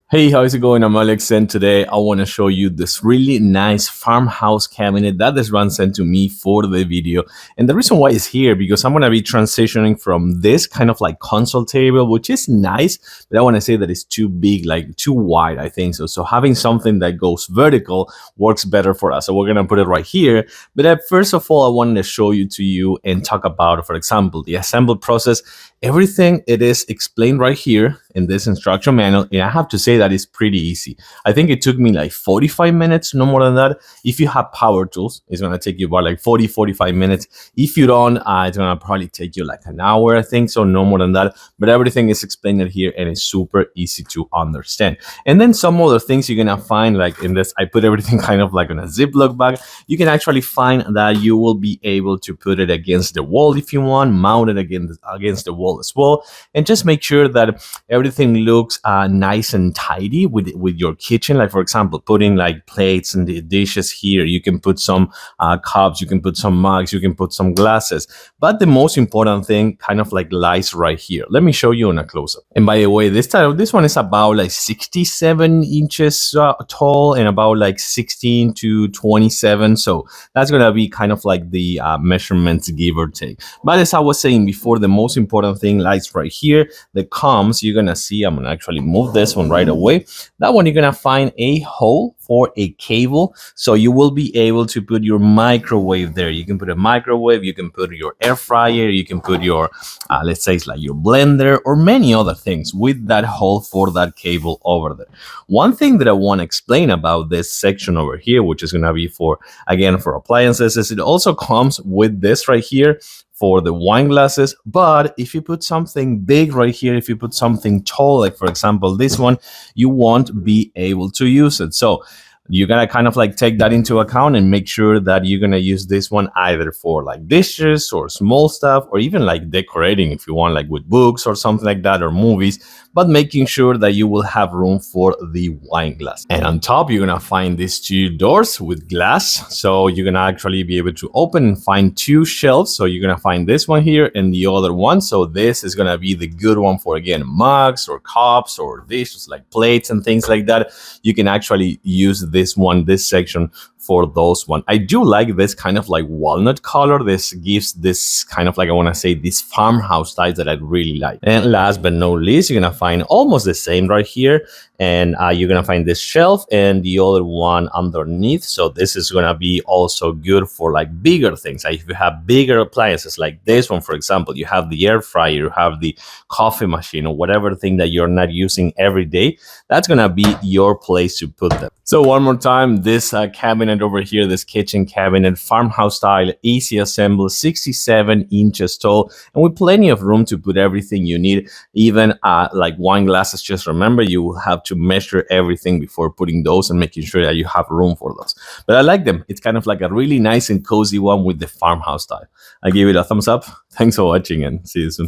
Hey, how's it going? I'm Alex, and today I want to show you this really nice farmhouse cabinet that this Ron sent to me for the video. And the reason why it's here because I'm going to be transitioning from this kind of like console table, which is nice, but I want to say that it's too big, like too wide, I think so. So having something that goes vertical works better for us. So we're going to put it right here. But first of all, I wanted to show you to you and talk about, for example, the assembly process. Everything it is explained right here in this instruction manual, and I have to say that it's pretty easy. I think it took me like 45 minutes, no more than that. If you have power tools, it's gonna take you about like 45 minutes. If you don't, it's gonna probably take you like an hour, I think so, no more than that. But everything is explained here and it's super easy to understand. And then some other things you're gonna find like in this, I put everything kind of like in a Ziploc bag. You can actually find that you will be able to put it against the wall if you want, mount it against the wall as well, and just make sure that everything looks nice and tidy with your kitchen. Like for example, putting like plates and the dishes here, you can put some cups, you can put some mugs, you can put some glasses, but the most important thing kind of like lies right here. Let me show you in a close-up. And by the way, this one is about like 67 inches tall and about like 16 to 27, so that's gonna be kind of like the measurements, give or take. But as I was saying before, the most important thing lies right here. The comms, you're gonna see, I'm gonna actually move this one right away. That one, you're gonna find a hole for a cable, so you will be able to put your microwave there. You can put a microwave, you can put your air fryer, you can put your let's say it's like your blender or many other things with that hole for that cable over there. One thing that I want to explain about this section over here, which is gonna be for, again, for appliances, is it also comes with this right here for the wine glasses. But if you put something big right here, if you put something tall, like for example this one, you won't be able to use it. So you gotta kind of like take that into account and make sure that you're gonna use this one either for like dishes or small stuff, or even like decorating if you want, like with books or something like that, or movies, but making sure that you will have room for the wine glass. And on top, you're gonna find these two doors with glass, so you're gonna actually be able to open and find two shelves. So you're gonna find this one here and the other one. So this is gonna be the good one for, again, mugs or cups or dishes like plates and things like that. You can actually use this section for those one. I do like this kind of like walnut color. This gives this kind of like, I want to say, this farmhouse style that I really like. And last but not least, you're gonna find almost the same right here, and you're gonna find this shelf and the other one underneath. So this is gonna be also good for like bigger things. Like if you have bigger appliances like this one, for example, you have the air fryer, you have the coffee machine, or whatever thing that you're not using every day, that's gonna be your place to put them. So one more time, this cabinet over here, this kitchen cabinet, farmhouse style, easy assemble, 67 inches tall, and with plenty of room to put everything you need, even like wine glasses. Just remember, you will have to measure everything before putting those and making sure that you have room for those. But I like them. It's kind of like a really nice and cozy one with the farmhouse style. I give it a thumbs up. Thanks for watching and see you soon.